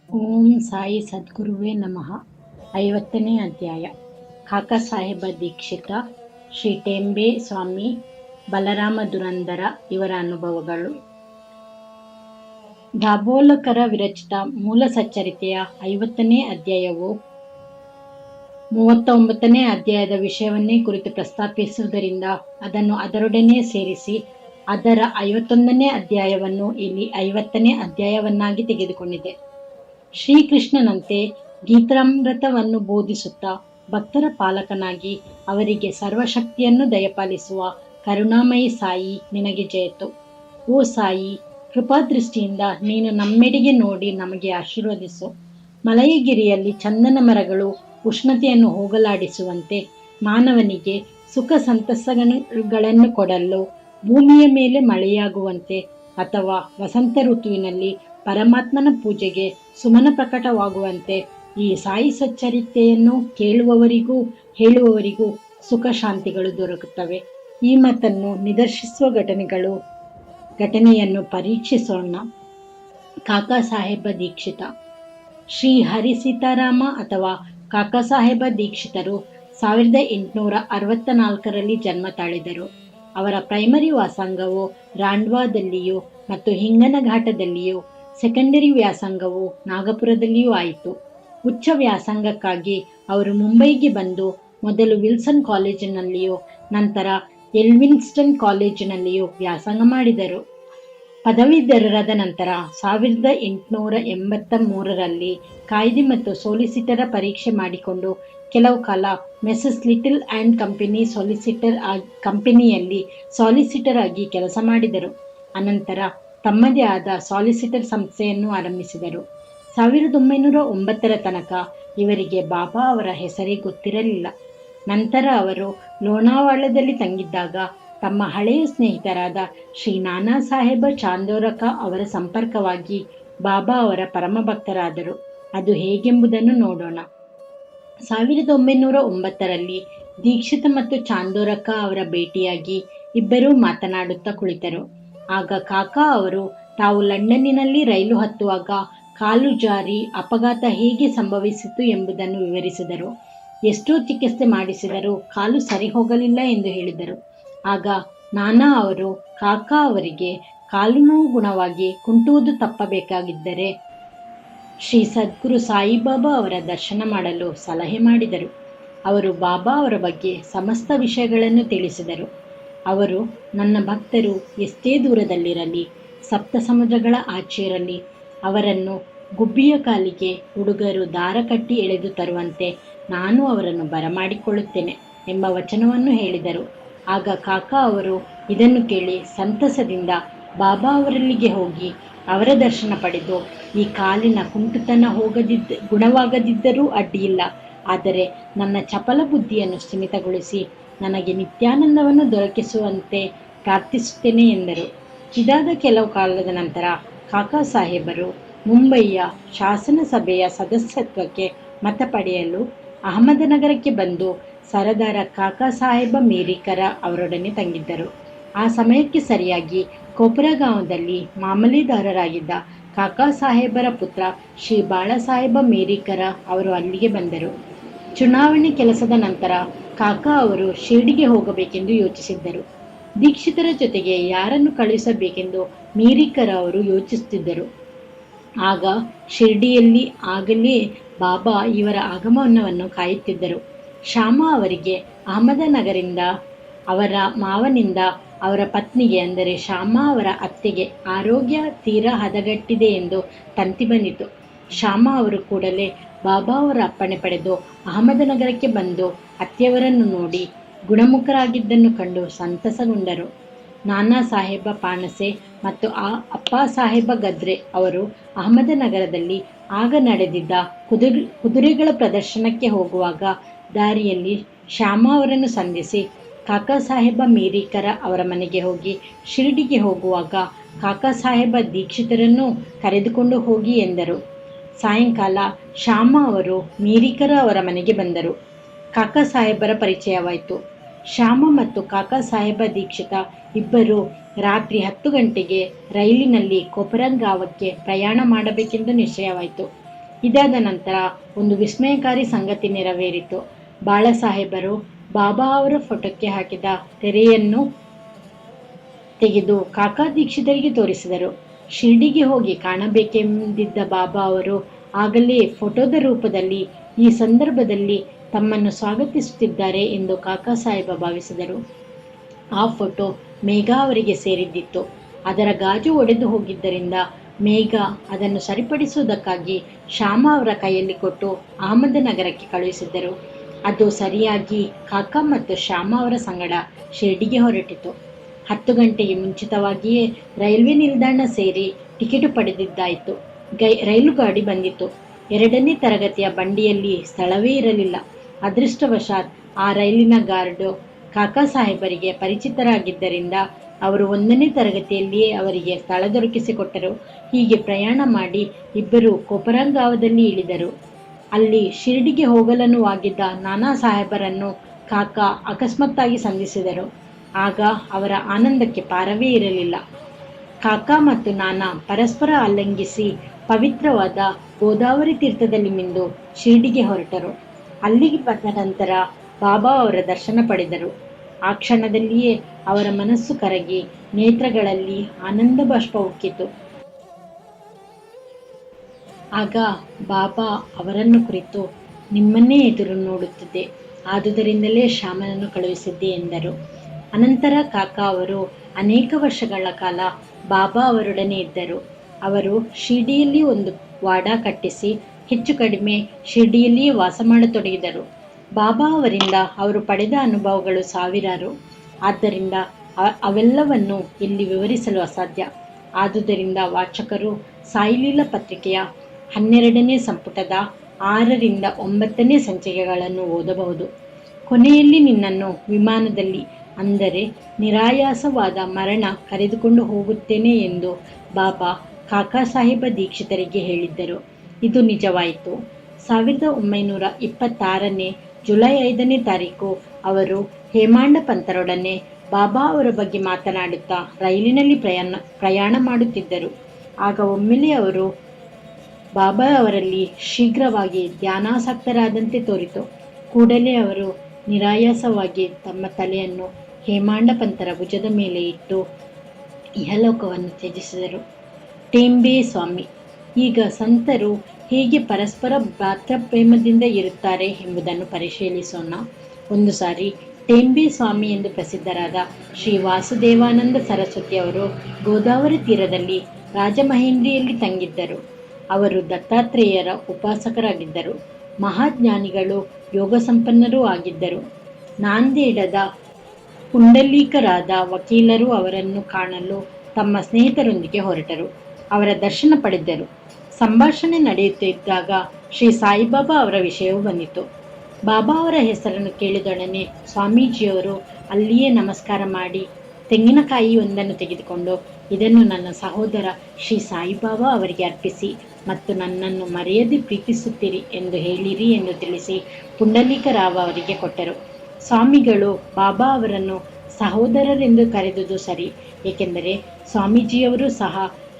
ಓಂ ಸಾಯಿ ಸದ್ಗುರುವೇ ನಮಃ. 50ನೇ ಅಧ್ಯಾಯ. ಕಾಕಾ ಸಾಹೇಬ ದೀಕ್ಷಿತ, ಶ್ರೀ ಟೆಂಬೆ ಸ್ವಾಮಿ, ಬಲರಾಮ ದುರಂದರ ಇವರ ಅನುಭವಗಳು. ದಾಬೋಲಕರ ವಿರಚಿತ ಮೂಲ ಸಚ್ಚರಿತೆಯ 50ನೇ ಅಧ್ಯಾಯವು 39ನೇ ಅಧ್ಯಾಯದ ವಿಷಯವನ್ನೇ ಕುರಿತು ಪ್ರಸ್ತಾಪಿಸುವುದರಿಂದ ಅದನ್ನು ಅದರೊಡನೆ ಸೇರಿಸಿ ಅದರ 51ನೇ ಅಧ್ಯಾಯವನ್ನು ಇಲ್ಲಿ 50ನೇ ಅಧ್ಯಾಯವನ್ನಾಗಿ ತೆಗೆದುಕೊಂಡಿದೆ. ಶ್ರೀಕೃಷ್ಣನಂತೆ ಗೀತಾಮೃತವನ್ನು ಬೋಧಿಸುತ್ತಾ ಭಕ್ತರ ಪಾಲಕನಾಗಿ ಅವರಿಗೆ ಸರ್ವಶಕ್ತಿಯನ್ನು ದಯಪಾಲಿಸುವ ಕರುಣಾಮಯಿ ಸಾಯಿ ನಿನಗೆ ಜಯತು. ಓ ಸಾಯಿ, ಕೃಪಾದೃಷ್ಟಿಯಿಂದ ನೀನು ನಮ್ಮೆಡೆಗೆ ನೋಡಿ ನಮಗೆ ಆಶೀರ್ವದಿಸು. ಮಲಯಗಿರಿಯಲ್ಲಿ ಚಂದನ ಮರಗಳು ಉಷ್ಣತೆಯನ್ನು ಹೋಗಲಾಡಿಸುವಂತೆ ಮಾನವನಿಗೆ ಸುಖ ಸಂತಸಗಳನ್ನು ಕೊಡಲು ಭೂಮಿಯ ಮೇಲೆ ಮಳೆಯಾಗುವಂತೆ ಅಥವಾ ವಸಂತ ಋತುವಿನಲ್ಲಿ ಪರಮಾತ್ಮನ ಪೂಜೆಗೆ ಸುಮನ ಪ್ರಕಟವಾಗುವಂತೆ ಈ ಸಾಯಿ ಸಚ್ಚರಿತೆಯನ್ನು ಕೇಳುವವರಿಗೂ ಹೇಳುವವರಿಗೂ ಸುಖ ಶಾಂತಿಗಳು ದೊರಕುತ್ತವೆ. ಈ ಮಾತನ್ನು ನಿದರ್ಶಿಸುವ ಘಟನೆಯನ್ನು ಪರೀಕ್ಷಿಸೋಣ. ಕಾಕಾ ಸಾಹೇಬ ದೀಕ್ಷಿತ. ಶ್ರೀ ಹರಿ ಸೀತಾರಾಮ ಅಥವಾ ಕಾಕಾ ಸಾಹೇಬ ದೀಕ್ಷಿತರು 1864ರಲ್ಲಿ ಜನ್ಮ ತಾಳಿದರು. ಅವರ ಪ್ರೈಮರಿ ವ್ಯಾಸಂಗವು ರಾಂಡ್ವಾದಲ್ಲಿಯೂ ಮತ್ತು ಹಿಂಗನಘಾಟದಲ್ಲಿಯೂ, ಸೆಕೆಂಡರಿ ವ್ಯಾಸಂಗವು ನಾಗಪುರದಲ್ಲಿಯೂ ಆಯಿತು. ಉಚ್ಚ ವ್ಯಾಸಂಗಕ್ಕಾಗಿ ಅವರು ಮುಂಬೈಗೆ ಬಂದು ಮೊದಲು ವಿಲ್ಸನ್ ಕಾಲೇಜಿನಲ್ಲಿಯೂ ನಂತರ ಎಲ್ವಿನ್ಸ್ಟನ್ ಕಾಲೇಜಿನಲ್ಲಿಯೂ ವ್ಯಾಸಂಗ ಮಾಡಿದರು. ಪದವೀಧರರಾದ ನಂತರ 1883ರಲ್ಲಿ ಕಾಯ್ದೆ ಮತ್ತು ಸೋಲಿಸಿಟರ ಪರೀಕ್ಷೆ ಮಾಡಿಕೊಂಡು ಕೆಲವು ಕಾಲ ಮೆಸಸ್ ಲಿಟಲ್ ಆ್ಯಂಡ್ ಕಂಪನಿ ಕಂಪನಿಯಲ್ಲಿ ಸಾಲಿಸಿಟರ್ ಆಗಿ ಕೆಲಸ ಮಾಡಿದರು. ಅನಂತರ ತಮ್ಮದೇ ಆದ ಸಾಲಿಸಿಟರ್ ಸಂಸ್ಥೆಯನ್ನು ಆರಂಭಿಸಿದರು. 1909ರ ತನಕ ಇವರಿಗೆ ಬಾಬಾ ಅವರ ಹೆಸರೇ ಗೊತ್ತಿರಲಿಲ್ಲ. ನಂತರ ಅವರು ಲೋನಾವಾಳದಲ್ಲಿ ತಂಗಿದ್ದಾಗ ತಮ್ಮ ಹಳೆಯ ಸ್ನೇಹಿತರಾದ ಶ್ರೀ ನಾನಾ ಸಾಹೇಬ ಚಾಂದೋರಕ ಅವರ ಸಂಪರ್ಕವಾಗಿ ಬಾಬಾ ಅವರ ಪರಮಭಕ್ತರಾದರು. ಅದು ಹೇಗೆಂಬುದನ್ನು ನೋಡೋಣ. 1909ರಲ್ಲಿ ದೀಕ್ಷಿತ ಮತ್ತು ಚಾಂದೋರಕ ಅವರ ಭೇಟಿಯಾಗಿ ಇಬ್ಬರೂ ಮಾತನಾಡುತ್ತಾ ಕುಳಿತರು. ಆಗ ಕಾಕಾ ಅವರು ತಾವು ಲಂಡನ್ನಿನಲ್ಲಿ ರೈಲು ಹತ್ತುವಾಗ ಕಾಲು ಜಾರಿ ಅಪಘಾತ ಹೇಗೆ ಸಂಭವಿಸಿತು ಎಂಬುದನ್ನು ವಿವರಿಸಿದರು. ಎಷ್ಟೋ ಚಿಕಿತ್ಸೆ ಮಾಡಿಸಿದರೂ ಕಾಲು ಸರಿ ಹೋಗಲಿಲ್ಲ ಎಂದು ಹೇಳಿದರು. ಆಗ ನಾನಾ ಅವರು ಕಾಕಾ ಅವರಿಗೆ ಕಾಲು ನೋವು ಗುಣವಾಗಿ ಕುಂಟುವುದು ತಪ್ಪಬೇಕಾಗಿದ್ದರೆ ಶ್ರೀ ಸದ್ಗುರು ಸಾಯಿಬಾಬಾ ಅವರ ದರ್ಶನ ಮಾಡಲು ಸಲಹೆ ಮಾಡಿದರು. ಅವರು ಬಾಬಾ ಅವರ ಬಗ್ಗೆ ಸಮಸ್ತ ವಿಷಯಗಳನ್ನು ತಿಳಿಸಿದರು. ಅವರು, ನನ್ನ ಭಕ್ತರು ಎಷ್ಟೇ ದೂರದಲ್ಲಿರಲಿ, ಸಪ್ತ ಸಮುದ್ರಗಳ ಆಚೆ ಇರಲಿ, ಅವರನ್ನು ಗುಬ್ಬಿಯ ಕಾಲಿಗೆ ಹುಡುಗರು ದಾರ ಕಟ್ಟಿ ಎಳೆದು ತರುವಂತೆ ನಾನು ಅವರನ್ನು ಬರಮಾಡಿಕೊಳ್ಳುತ್ತೇನೆ ಎಂಬ ವಚನವನ್ನು ಹೇಳಿದರು. ಆಗ ಕಾಕಾ ಅವರು ಇದನ್ನು ಕೇಳಿ ಸಂತಸದಿಂದ ಬಾಬಾ ಅವರಲ್ಲಿಗೆ ಹೋಗಿ ಅವರ ದರ್ಶನ ಪಡೆದು, ಈ ಕಾಲಿನ ಕುಂಟುತನ ಗುಣವಾಗದಿದ್ದರೂ ಅಡ್ಡಿಯಿಲ್ಲ, ಆದರೆ ನನ್ನ ಚಪಲ ಬುದ್ಧಿಯನ್ನು ಸ್ಥಿಮಿತಗೊಳಿಸಿ ನನಗೆ ನಿತ್ಯಾನಂದವನ್ನು ದೊರಕಿಸುವಂತೆ ಪ್ರಾರ್ಥಿಸುತ್ತೇನೆ ಎಂದರು. ಇದಾದ ಕೆಲವು ಕಾಲದ ನಂತರ ಕಾಕಾ ಸಾಹೇಬರು ಮುಂಬಯಿಯ ಶಾಸನ ಸಭೆಯ ಸದಸ್ಯತ್ವಕ್ಕೆ ಮತ ಪಡೆಯಲು ಅಹಮದನಗರಕ್ಕೆ ಬಂದು ಸರದಾರ ಕಾಕಾ ಸಾಹೇಬ ಮೇರಿಕರ ಅವರೊಡನೆ ತಂಗಿದ್ದರು. ಆ ಸಮಯಕ್ಕೆ ಸರಿಯಾಗಿ ಕೋಪರಗಾಂವದಲ್ಲಿ ಮಾಮಲೆದಾರರಾಗಿದ್ದ ಕಾಕಾ ಸಾಹೇಬರ ಪುತ್ರ ಶ್ರೀ ಬಾಳಸಾಹೇಬ ಮೇರಿಕರ ಅವರು ಅಲ್ಲಿಗೆ ಬಂದರು. ಚುನಾವಣೆ ಕೆಲಸದ ನಂತರ ಕಾಕಾ ಅವರು ಶಿರ್ಡಿಗೆ ಹೋಗಬೇಕೆಂದು ಯೋಚಿಸಿದ್ದರು. ದೀಕ್ಷಿತರ ಜೊತೆಗೆ ಯಾರನ್ನು ಕಳುಹಿಸಬೇಕೆಂದು ಮೇರಿಕರ ಅವರು ಯೋಚಿಸುತ್ತಿದ್ದರು. ಆಗ ಶಿರ್ಡಿಯಲ್ಲಿ ಆಗಲೇ ಬಾಬಾ ಇವರ ಆಗಮನವನ್ನು ಕಾಯುತ್ತಿದ್ದರು. ಶ್ಯಾಮ ಅವರಿಗೆ ಅಹಮದನಗರಿಂದ ಅವರ ಮಾವನಿಂದ ಅವರ ಪತ್ನಿಗೆ ಅಂದರೆ ಶ್ಯಾಮ ಅವರ ಅತ್ತೆಗೆ ಆರೋಗ್ಯ ತೀರಾ ಹದಗೆಟ್ಟಿದೆ ಎಂದು ತಂತಿ ಬಂದಿತು. ಶ್ಯಾಮ ಅವರು ಕೂಡಲೇ ಬಾಬಾ ಅವರ ಅಪ್ಪಣೆ ಪಡೆದು ಅಹಮದನಗರಕ್ಕೆ ಬಂದು ಅತ್ತೆಯವರನ್ನು ನೋಡಿ ಗುಣಮುಖರಾಗಿದ್ದನ್ನು ಕಂಡು ಸಂತಸಗೊಂಡರು. ನಾನಾ ಸಾಹೇಬ ಪಾಣಸೆ ಮತ್ತು ಅಪ್ಪ ಸಾಹೇಬ ಗದ್ರೆ ಅವರು ಅಹಮದನಗರದಲ್ಲಿ ಆಗ ನಡೆದಿದ್ದ ಕುದುರೆಗಳ ಪ್ರದರ್ಶನಕ್ಕೆ ಹೋಗುವಾಗ ದಾರಿಯಲ್ಲಿ ಶ್ಯಾಮ ಅವರನ್ನು ಸಂಧಿಸಿ ಕಾಕಾ ಸಾಹೇಬ ಮೇರಿಕರ ಅವರ ಮನೆಗೆ ಹೋಗಿ ಶಿರ್ಡಿಗೆ ಹೋಗುವಾಗ ಕಾಕಾ ಸಾಹೇಬ ದೀಕ್ಷಿತರನ್ನು ಕರೆದುಕೊಂಡು ಹೋಗಿ ಎಂದರು. ಸಾಯಂಕಾಲ ಶ್ಯಾಮ ಅವರು ಮೇರಿಕರ ಅವರ ಮನೆಗೆ ಬಂದರು. ಕಾಕಾ ಸಾಹೇಬರ ಪರಿಚಯವಾಯಿತು. ಶ್ಯಾಮ ಮತ್ತು ಕಾಕಾ ಸಾಹೇಬ ದೀಕ್ಷಿತ ಇಬ್ಬರು ರಾತ್ರಿ 10 ಗಂಟೆಗೆ ರೈಲಿನಲ್ಲಿ ಕೋಪರಂಗಾವಕ್ಕೆ ಪ್ರಯಾಣ ಮಾಡಬೇಕೆಂದು ನಿಶ್ಚಯವಾಯಿತು. ಇದಾದ ನಂತರ ಒಂದು ವಿಸ್ಮಯಕಾರಿ ಸಂಗತಿ ನೆರವೇರಿತು. ಬಾಳಸಾಹೇಬರು ಬಾಬಾ ಅವರ ಫೋಟೋಕ್ಕೆ ಹಾಕಿದ ತೆರೆಯನ್ನು ತೆಗೆದು ಕಾಕಾ ದೀಕ್ಷಿತರಿಗೆ ತೋರಿಸಿದರು. ಶಿರ್ಡಿಗೆ ಹೋಗಿ ಕಾಣಬೇಕೆಂದಿದ್ದ ಬಾಬಾ ಅವರು ಆಗಲೇ ಫೋಟೋದ ರೂಪದಲ್ಲಿ ಈ ಸಂದರ್ಭದಲ್ಲಿ ತಮ್ಮನ್ನು ಸ್ವಾಗತಿಸುತ್ತಿದ್ದಾರೆ ಎಂದು ಕಾಕಾ ಸಾಹೇಬ ಭಾವಿಸಿದರು. ಆ ಫೋಟೋ ಮೇಘ ಅವರಿಗೆ ಸೇರಿದ್ದಿತ್ತು. ಅದರ ಗಾಜು ಒಡೆದು ಹೋಗಿದ್ದರಿಂದ ಮೇಘ ಅದನ್ನು ಸರಿಪಡಿಸುವುದಕ್ಕಾಗಿ ಶ್ಯಾಮ ಅವರ ಕೈಯಲ್ಲಿ ಕೊಟ್ಟು ಅಹಮದನಗರಕ್ಕೆ ಕಳುಹಿಸಿದ್ದರು. ಅದು ಸರಿಯಾಗಿ ಕಾಕಾ ಮತ್ತು ಶ್ಯಾಮ ಅವರ ಸಂಗಡ ಶಿರ್ಡಿಗೆ ಹೊರಟಿತು. 10 ಗಂಟೆಗೆ ಮುಂಚಿತವಾಗಿಯೇ ರೈಲ್ವೆ ನಿಲ್ದಾಣ ಸೇರಿ ಟಿಕೆಟು ಪಡೆದಿದ್ದಾಯಿತು. ರೈಲು ಗಾಡಿ ಬಂದಿತು. 2ನೇ ತರಗತಿಯ ಬಂಡಿಯಲ್ಲಿ ಸ್ಥಳವೇ ಇರಲಿಲ್ಲ. ಅದೃಷ್ಟವಶಾತ್ ಆ ರೈಲಿನ ಗಾರ್ಡು ಕಾಕಾ ಸಾಹೇಬರಿಗೆ ಪರಿಚಿತರಾಗಿದ್ದರಿಂದ ಅವರು 1ನೇ ತರಗತಿಯಲ್ಲಿಯೇ ಅವರಿಗೆ ಸ್ಥಳ ದೊರಕಿಸಿಕೊಟ್ಟರು. ಹೀಗೆ ಪ್ರಯಾಣ ಮಾಡಿ ಇಬ್ಬರು ಕೊಪರಂಗಾವದಲ್ಲಿ ಇಳಿದರು. ಅಲ್ಲಿ ಶಿರ್ಡಿಗೆ ಹೋಗಲನುವಾಗಿದ್ದ ನಾನಾ ಸಾಹೇಬರನ್ನು ಕಾಕಾ ಅಕಸ್ಮಾತ್ತಾಗಿ ಸಂಧಿಸಿದರು. ಆಗ ಅವರ ಆನಂದಕ್ಕೆ ಪಾರವೇ ಇರಲಿಲ್ಲ. ಕಾಕಾ ಮತ್ತು ನಾನಾ ಪರಸ್ಪರ ಆಲಿಂಗಿಸಿ ಪವಿತ್ರವಾದ ಗೋದಾವರಿ ತೀರ್ಥದಲ್ಲಿ ಮಿಂದು ಶಿರ್ಡಿಗೆ ಹೊರಟರು. ಅಲ್ಲಿಗೆ ಬಂದ ನಂತರ ಬಾಬಾ ಅವರ ದರ್ಶನ ಪಡೆದರು. ಆ ಕ್ಷಣದಲ್ಲಿಯೇ ಅವರ ಮನಸ್ಸು ಕರಗಿ ನೇತ್ರಗಳಲ್ಲಿ ಆನಂದ ಬಾಷ್ಪ ಉಕ್ಕಿತು. ಆಗ ಬಾಬಾ ಅವರನ್ನು ಕುರಿತು, ನಿಮ್ಮನ್ನೇ ಎದುರು ನೋಡುತ್ತಿದ್ದೆ, ಆದುದರಿಂದಲೇ ಶ್ಯಾಮನನ್ನು ಕಳುಹಿಸಿದ್ದೆ ಎಂದರು. ಅನಂತರ ಕಾಕಾ ಅವರು ಅನೇಕ ವರ್ಷಗಳ ಕಾಲ ಬಾಬಾ ಅವರೊಡನೆ ಇದ್ದರು. ಅವರು ಶಿರ್ಡಿಯಲ್ಲಿ ಒಂದು ವಾಡಾ ಕಟ್ಟಿಸಿ ಹೆಚ್ಚು ಕಡಿಮೆ ಶಿರ್ಡಿಯಲ್ಲಿಯೇ ವಾಸ ಮಾಡತೊಡಗಿದರು. ಬಾಬಾ ಅವರಿಂದ ಅವರು ಪಡೆದ ಅನುಭವಗಳು ಸಾವಿರಾರು. ಆದ್ದರಿಂದ ಅವೆಲ್ಲವನ್ನು ಇಲ್ಲಿ ವಿವರಿಸಲು ಅಸಾಧ್ಯ. ಆದುದರಿಂದ ವಾಚಕರು ಸಾಯಿಲೀಲಾ ಪತ್ರಿಕೆಯ 12ನೇ ಸಂಪುಟದ 6ರಿಂದ 9ನೇ ಸಂಚಿಕೆಗಳನ್ನು ಓದಬಹುದು. ಕೊನೆಯಲ್ಲಿ ನಿನ್ನನ್ನು ವಿಮಾನದಲ್ಲಿ, ಅಂದರೆ ನಿರಾಯಾಸವಾದ ಮರಣ ಕರೆದುಕೊಂಡು ಹೋಗುತ್ತೇನೆ ಎಂದು ಬಾಬಾ ಕಾಕಾ ಸಾಹೇಬ ದೀಕ್ಷಿತರಿಗೆ ಹೇಳಿದ್ದರು. ಇದು ನಿಜವಾಯಿತು. 1926ನೇ ಜುಲೈ 5ನೇ ತಾರೀಕು ಅವರು ಹೇಮಾಂಡ ಪಂತರೊಡನೆ ಬಾಬಾ ಅವರ ಬಗ್ಗೆ ಮಾತನಾಡುತ್ತಾ ರೈಲಿನಲ್ಲಿ ಪ್ರಯಾಣ ಮಾಡುತ್ತಿದ್ದರು. ಆಗ ಒಮ್ಮೆಲೆ ಅವರು ಬಾಬಾ ಅವರಲ್ಲಿ ಶೀಘ್ರವಾಗಿ ಧ್ಯಾನಾಸಕ್ತರಾದಂತೆ ತೋರಿತು. ಕೂಡಲೇ ಅವರು ನಿರಾಯಾಸವಾಗಿ ತಮ್ಮ ತಲೆಯನ್ನು ಹೇಮಾಂಡ ಪಂತರ ಭುಜದ ಮೇಲೆ ಇಟ್ಟು ಇಹಲೋಕವನ್ನು ತ್ಯಜಿಸಿದರು. ಟೇಂಬೆ ಸ್ವಾಮಿ. ಈಗ ಸಂತರು ಹೇಗೆ ಪರಸ್ಪರ ಭ್ರಾತೃಪ್ರೇಮದಿಂದ ಇರುತ್ತಾರೆ ಎಂಬುದನ್ನು ಪರಿಶೀಲಿಸೋಣ. ಒಂದು ಸಾರಿ ಟೇಂಬೆ ಸ್ವಾಮಿ ಎಂದು ಪ್ರಸಿದ್ಧರಾದ ಶ್ರೀ ವಾಸುದೇವಾನಂದ ಸರಸ್ವತಿ ಅವರು ಗೋದಾವರಿ ತೀರದಲ್ಲಿ ರಾಜಮಹೇಂದ್ರಿಯಲ್ಲಿ ತಂಗಿದ್ದರು. ಅವರು ದತ್ತಾತ್ರೇಯರ ಉಪಾಸಕರಾಗಿದ್ದರು. ಮಹಾಜ್ಞಾನಿಗಳು, ಯೋಗ ಸಂಪನ್ನರೂ ಆಗಿದ್ದರು. ನಾಂದೇಡದ ಪುಂಡಲೀಕರಾದ ವಕೀಲರು ಅವರನ್ನು ಕಾಣಲು ತಮ್ಮ ಸ್ನೇಹಿತರೊಂದಿಗೆ ಹೊರಟರು. ಅವರ ದರ್ಶನ ಪಡೆದರು. ಸಂಭಾಷಣೆ ನಡೆಯುತ್ತಿದ್ದಾಗ ಶ್ರೀ ಸಾಯಿಬಾಬಾ ಅವರ ವಿಷಯವೂ ಬಂದಿತು. ಬಾಬಾ ಅವರ ಹೆಸರನ್ನು ಕೇಳಿದೊಡನೆ ಸ್ವಾಮೀಜಿಯವರು ಅಲ್ಲಿಯೇ ನಮಸ್ಕಾರ ಮಾಡಿ ತೆಂಗಿನಕಾಯಿ ಒಂದನ್ನು ತೆಗೆದುಕೊಂಡು, ಇದನ್ನು ನನ್ನ ಸಹೋದರ ಶ್ರೀ ಸಾಯಿಬಾಬಾ ಅವರಿಗೆ ಅರ್ಪಿಸಿ ಮತ್ತು ನನ್ನನ್ನು ಮರೆಯದೆ ಪ್ರೀತಿಸುತ್ತೀರಿ ಎಂದು ಹೇಳಿರಿ ಎಂದು ತಿಳಿಸಿ ಪುಂಡಲೀಕರಾವ ಅವರಿಗೆ ಕೊಟ್ಟರು. ಸ್ವಾಮಿಗಳು ಬಾಬಾ ಅವರನ್ನು ಸಹೋದರರೆಂದು ಕರೆದುದು ಸರಿ, ಏಕೆಂದರೆ ಸ್ವಾಮೀಜಿಯವರು ಸಹ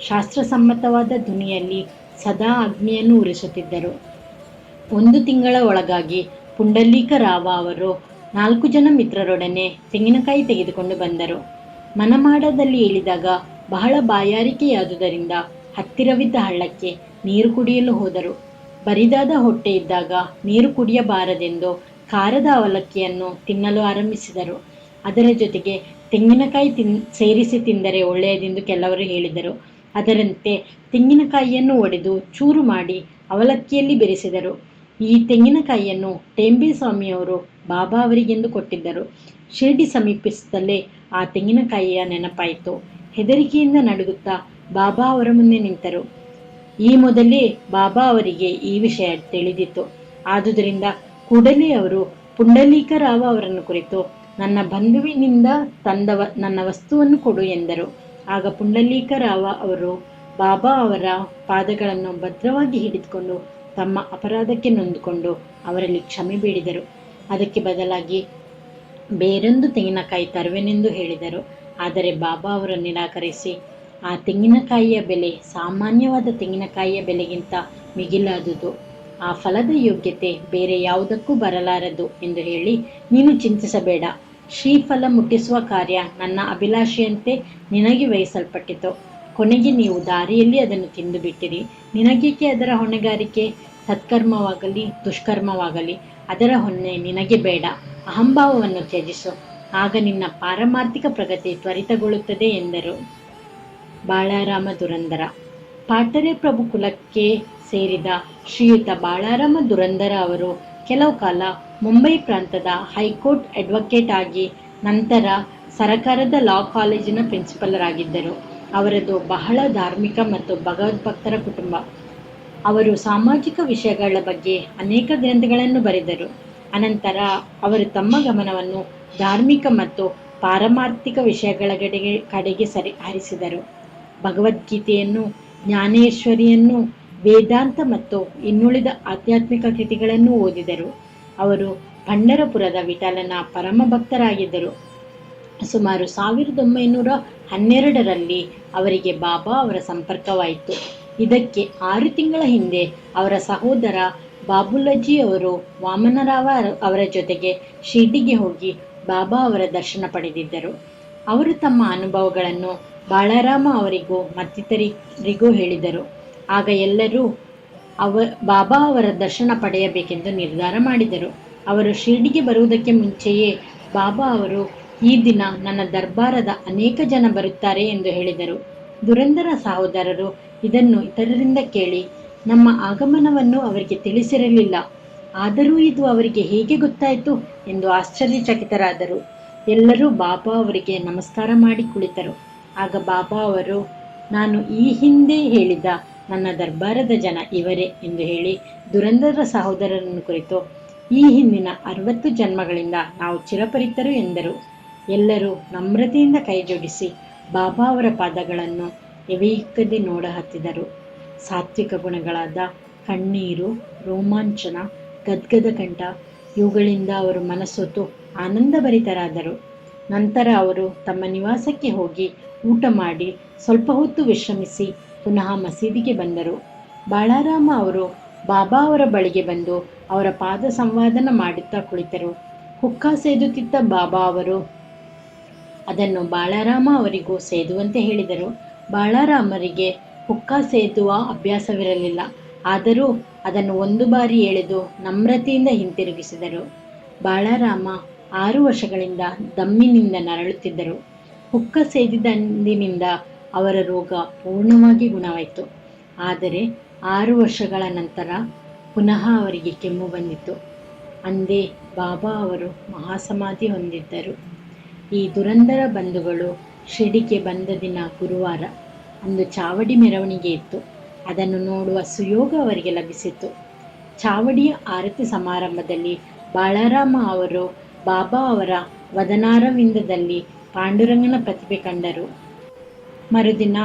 ಶಾಸ್ತ್ರಸಮ್ಮತವಾದ ಧ್ವನಿಯಲ್ಲಿ ಸದಾ ಅಗ್ನಿಯನ್ನು ಉರಿಸುತ್ತಿದ್ದರು. 1 ತಿಂಗಳ ಒಳಗಾಗಿ ಪುಂಡಲೀಕರಾವ ಅವರು 4 ಜನ ಮಿತ್ರರೊಡನೆ ತೆಂಗಿನಕಾಯಿ ತೆಗೆದುಕೊಂಡು ಬಂದರು. ಮನಮಾಡದಲ್ಲಿ ಇಳಿದಾಗ ಬಹಳ ಬಾಯಾರಿಕೆಯಾದುದರಿಂದ ಹತ್ತಿರವಿದ್ದ ಹಳ್ಳಕ್ಕೆ ನೀರು ಕುಡಿಯಲು ಹೋದರು. ಬರಿದಾದ ಹೊಟ್ಟೆ ಇದ್ದಾಗ ನೀರು ಕುಡಿಯಬಾರದೆಂದು ಖಾರದ ಅವಲಕ್ಕಿಯನ್ನು ತಿನ್ನಲು ಆರಂಭಿಸಿದರು. ಅದರ ಜೊತೆಗೆ ತೆಂಗಿನಕಾಯಿ ಸೇರಿಸಿ ತಿಂದರೆ ಒಳ್ಳೆಯದೆಂದು ಕೆಲವರು ಹೇಳಿದರು. ಅದರಂತೆ ತೆಂಗಿನಕಾಯಿಯನ್ನು ಒಡೆದು ಚೂರು ಮಾಡಿ ಅವಲಕ್ಕಿಯಲ್ಲಿ ಬೆರೆಸಿದರು. ಈ ತೆಂಗಿನಕಾಯಿಯನ್ನು ಟೇಂಬೆ ಸ್ವಾಮಿಯವರು ಬಾಬಾ ಅವರಿಗೆಂದು ಕೊಟ್ಟಿದ್ದರು. ಶಿರ್ಡಿ ಸಮೀಪಿಸುತ್ತಲೇ ಆ ತೆಂಗಿನಕಾಯಿಯ ನೆನಪಾಯಿತು. ಹೆದರಿಕೆಯಿಂದ ನಡುಗುತ್ತಾ ಬಾಬಾ ಅವರ ಮುಂದೆ ನಿಂತರು. ಈ ಮೊದಲೇ ಬಾಬಾ ಅವರಿಗೆ ಈ ವಿಷಯ ತಿಳಿದಿತ್ತು. ಆದುದರಿಂದ ಕೂಡಲೇ ಅವರು ಪುಂಡಲೀಕರಾವ ಅವರನ್ನು ಕುರಿತು, ನನ್ನ ಬಂಧುವಿನಿಂದ ತಂದ ನನ್ನ ವಸ್ತುವನ್ನು ಕೊಡು ಎಂದರು. ಆಗ ಪುಂಡಲೀಕರಾವ ಅವರು ಬಾಬಾ ಅವರ ಪಾದಗಳನ್ನು ಭದ್ರವಾಗಿ ಹಿಡಿದುಕೊಂಡು ತಮ್ಮ ಅಪರಾಧಕ್ಕೆ ನೊಂದುಕೊಂಡು ಅವರಲ್ಲಿ ಕ್ಷಮೆ ಬೇಡಿದರು. ಅದಕ್ಕೆ ಬದಲಾಗಿ ಬೇರೊಂದು ತೆಂಗಿನಕಾಯಿ ತರುವೆನೆಂದು ಹೇಳಿದರು. ಆದರೆ ಬಾಬಾ ಅವರು ನಿರಾಕರಿಸಿ, ಆ ತೆಂಗಿನಕಾಯಿಯ ಬೆಲೆ ಸಾಮಾನ್ಯವಾದ ತೆಂಗಿನಕಾಯಿಯ ಬೆಲೆಗಿಂತ ಮಿಗಿಲಾದುದು. ಆ ಫಲದ ಯೋಗ್ಯತೆ ಬೇರೆ ಯಾವುದಕ್ಕೂ ಬರಲಾರದು ಎಂದು ಹೇಳಿ ನೀನು ಚಿಂತಿಸಬೇಡ. ಶ್ರೀಫಲ ಮುಟ್ಟಿಸುವ ಕಾರ್ಯ ನನ್ನ ಅಭಿಲಾಷೆಯಂತೆ ನಿನಗೆ ವಹಿಸಲ್ಪಟ್ಟಿತು. ಕೊನೆಗೆ ನೀವು ದಾರಿಯಲ್ಲಿ ಅದನ್ನು ತಿಂದು ಬಿಟ್ಟಿರಿ. ನಿನಗೇಕೆ ಅದರ ಹೊಣೆಗಾರಿಕೆ? ಸತ್ಕರ್ಮವಾಗಲಿ ದುಷ್ಕರ್ಮವಾಗಲಿ ಅದರ ಹೊಣೆ ನಿನಗೆ ಬೇಡ. ಅಹಂಭಾವವನ್ನು ತ್ಯಜಿಸು, ಆಗ ನಿನ್ನ ಪಾರಮಾರ್ಥಿಕ ಪ್ರಗತಿ ತ್ವರಿತಗೊಳ್ಳುತ್ತದೆ ಎಂದರು. ಬಾಳಾರಾಮ ದುರಂದರ. ಪಾಟರೆ ಪ್ರಭು ಕುಲಕ್ಕೆ ಸೇರಿದ ಶ್ರೀಯುತ ಬಾಳಾರಾಮ ದುರಂದರ ಅವರು ಕೆಲವು ಕಾಲ ಮುಂಬೈ ಪ್ರಾಂತದ ಹೈಕೋರ್ಟ್ ಅಡ್ವೊಕೇಟ್ ಆಗಿ ನಂತರ ಸರಕಾರದ ಲಾ ಕಾಲೇಜಿನ ಪ್ರಿನ್ಸಿಪಲರಾಗಿದ್ದರು. ಅವರದು ಬಹಳ ಧಾರ್ಮಿಕ ಮತ್ತು ಭಗವದ್ಭಕ್ತರ ಕುಟುಂಬ. ಅವರು ಸಾಮಾಜಿಕ ವಿಷಯಗಳ ಬಗ್ಗೆ ಅನೇಕ ಗ್ರಂಥಗಳನ್ನು ಬರೆದರು. ಅನಂತರ ಅವರು ತಮ್ಮ ಗಮನವನ್ನು ಧಾರ್ಮಿಕ ಮತ್ತು ಪಾರಮಾರ್ಥಿಕ ವಿಷಯಗಳ ಕಡೆಗೆ ಹರಿಸಿದರು. ಭಗವದ್ಗೀತೆಯನ್ನು, ಜ್ಞಾನೇಶ್ವರಿಯನ್ನು, ವೇದಾಂತ ಮತ್ತು ಇನ್ನುಳಿದ ಆಧ್ಯಾತ್ಮಿಕ ಕೃತಿಗಳನ್ನು ಓದಿದರು. ಅವರು ಪಂಢರಪುರದ ವಿಠಲನ ಪರಮ ಭಕ್ತರಾಗಿದ್ದರು. ಸುಮಾರು 1912ರಲ್ಲಿ ಅವರಿಗೆ ಬಾಬಾ ಅವರ ಸಂಪರ್ಕವಾಯಿತು. ಇದಕ್ಕೆ 6 ತಿಂಗಳ ಹಿಂದೆ ಅವರ ಸಹೋದರ ಬಾಬುಲಜಿ ಅವರು ವಾಮನರಾವ ಅವರ ಜೊತೆಗೆ ಶಿರ್ಡಿಗೆ ಹೋಗಿ ಬಾಬಾ ಅವರ ದರ್ಶನ ಪಡೆದಿದ್ದರು. ಅವರು ತಮ್ಮ ಅನುಭವಗಳನ್ನು ಬಾಳಾರಾಮ ಅವರಿಗೂ ಮತ್ತಿತರರಿಗೂ ಹೇಳಿದರು. ಆಗ ಎಲ್ಲರೂ ಬಾಬಾ ಅವರ ದರ್ಶನ ಪಡೆಯಬೇಕೆಂದು ನಿರ್ಧಾರ ಮಾಡಿದರು. ಅವರು ಶಿರ್ಡಿಗೆ ಬರುವುದಕ್ಕೆ ಮುಂಚೆಯೇ ಬಾಬಾ ಅವರು, ಈ ದಿನ ನನ್ನ ದರ್ಬಾರದ ಅನೇಕ ಜನ ಬರುತ್ತಾರೆ ಎಂದು ಹೇಳಿದರು. ದುರಂದರ ಸಹೋದರರು ಇದನ್ನು ಇತರರಿಂದ ಕೇಳಿ ನಮ್ಮ ಆಗಮನವನ್ನು ಅವರಿಗೆ ತಿಳಿಸಿರಲಿಲ್ಲ, ಆದರೂ ಇದು ಅವರಿಗೆ ಹೇಗೆ ಗೊತ್ತಾಯಿತು ಎಂದು ಆಶ್ಚರ್ಯಚಕಿತರಾದರು. ಎಲ್ಲರೂ ಬಾಬಾ ಅವರಿಗೆ ನಮಸ್ಕಾರ ಮಾಡಿ ಕುಳಿತರು. ಆಗ ಬಾಬಾ ಅವರು, ನಾನು ಈ ಹಿಂದೆ ಹೇಳಿದ ನನ್ನ ದರ್ಬಾರದ ಜನ ಇವರೇ ಎಂದು ಹೇಳಿ ದುರಂದರ ಸಹೋದರರನ್ನು ಕುರಿತು, ಈ ಹಿಂದಿನ 60 ಜನ್ಮಗಳಿಂದ ನಾವು ಚಿರಪರಿತರು ಎಂದರು. ಎಲ್ಲರೂ ನಮ್ರತೆಯಿಂದ ಕೈಜೋಡಿಸಿ ಬಾಬಾ ಅವರ ಪಾದಗಳನ್ನು ಎವೆಯಿಕ್ಕದೆ ನೋಡಹತ್ತಿದರು. ಸಾತ್ವಿಕ ಗುಣಗಳಾದ ಕಣ್ಣೀರು, ರೋಮಾಂಚನ, ಗದ್ಗದ ಕಂಠ ಇವುಗಳಿಂದ ಅವರು ಮನಸೊತ್ತು ಆನಂದಭರಿತರಾದರು. ನಂತರ ಅವರು ತಮ್ಮ ನಿವಾಸಕ್ಕೆ ಹೋಗಿ ಊಟ ಮಾಡಿ ಸ್ವಲ್ಪ ಹೊತ್ತು ವಿಶ್ರಮಿಸಿ ಪುನಃ ಮಸೀದಿಗೆ ಬಂದರು. ಬಾಳಾರಾಮ ಅವರು ಬಾಬಾ ಅವರ ಬಳಿಗೆ ಬಂದು ಅವರ ಪಾದ ಸಂವಾದನ ಮಾಡುತ್ತಾ ಕುಳಿತರು. ಹುಕ್ಕಾ ಸೇದುತ್ತಿದ್ದ ಬಾಬಾ ಅವರು ಅದನ್ನು ಬಾಳಾರಾಮ ಅವರಿಗೂ ಸೇದುವಂತೆ ಹೇಳಿದರು. ಬಾಳಾರಾಮರಿಗೆ ಹುಕ್ಕಾ ಸೇದುವ ಅಭ್ಯಾಸವಿರಲಿಲ್ಲ, ಆದರೂ ಅದನ್ನು 1 ಬಾರಿ ಎಳೆದು ನಮ್ರತೆಯಿಂದ ಹಿಂತಿರುಗಿಸಿದರು. ಬಾಳಾರಾಮ 6 ವರ್ಷಗಳಿಂದ ದಮ್ಮಿನಿಂದ ನರಳುತ್ತಿದ್ದರು. ಹುಕ್ಕ ಸೇದಿದಂದಿನಿಂದ ಅವರ ರೋಗ ಪೂರ್ಣವಾಗಿ ಗುಣವಾಯಿತು. ಆದರೆ 6 ವರ್ಷಗಳ ನಂತರ ಪುನಃ ಅವರಿಗೆ ಕೆಮ್ಮು ಬಂದಿತು. ಅಂದೇ ಬಾಬಾ ಅವರು ಮಹಾಸಮಾಧಿ ಹೊಂದಿದ್ದರು. ಈ ದುರಂದರ ಬಂಧುಗಳು ಶಿರ್ಡಿಗೆ ಬಂದ ದಿನ ಗುರುವಾರ. ಅಂದು ಚಾವಡಿ ಮೆರವಣಿಗೆ ಇತ್ತು. ಅದನ್ನು ನೋಡುವ ಸುಯೋಗ ಅವರಿಗೆ ಲಭಿಸಿತು. ಚಾವಡಿಯ ಆರತಿ ಸಮಾರಂಭದಲ್ಲಿ ಬಾಳಾರಾಮ ಅವರು ಬಾಬಾ ಅವರ ವದನಾರವಿಂದದಲ್ಲಿ ಪಾಂಡುರಂಗನ ಪ್ರತಿಭೆ ಕಂಡರು. ಮರುದಿನ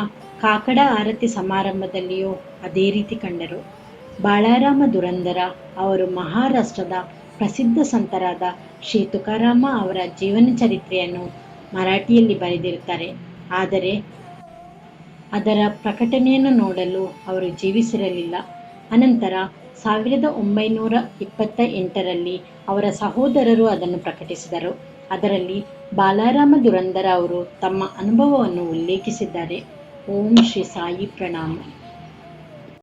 ಕಾಕಡ ಆರತಿ ಸಮಾರಂಭದಲ್ಲಿಯೂ ಅದೇ ರೀತಿ ಕಂಡರು. ಬಾಳಾರಾಮ ದುರಂದರ ಅವರು ಮಹಾರಾಷ್ಟ್ರದ ಪ್ರಸಿದ್ಧ ಸಂತರಾದ ಶ್ರೀ ತುಕಾರಾಮ ಅವರ ಜೀವನ ಚರಿತ್ರೆಯನ್ನು ಮರಾಠಿಯಲ್ಲಿ ಬರೆದಿರುತ್ತಾರೆ. ಆದರೆ ಅದರ ಪ್ರಕಟಣೆಯನ್ನು ನೋಡಲು ಅವರು ಜೀವಿಸಿರಲಿಲ್ಲ. ಅನಂತರ 1928ರಲ್ಲಿ ಅವರ ಸಹೋದರರು ಅದನ್ನು ಪ್ರಕಟಿಸಿದರು. ಅದರಲ್ಲಿ ಬಾಳಾರಾಮ ದುರಂದರ ಅವರು ತಮ್ಮ ಅನುಭವವನ್ನು ಉಲ್ಲೇಖಿಸಿದ್ದಾರೆ. ಓಂ ಶ್ರೀ ಸಾಯಿ ಪ್ರಣಾಮ.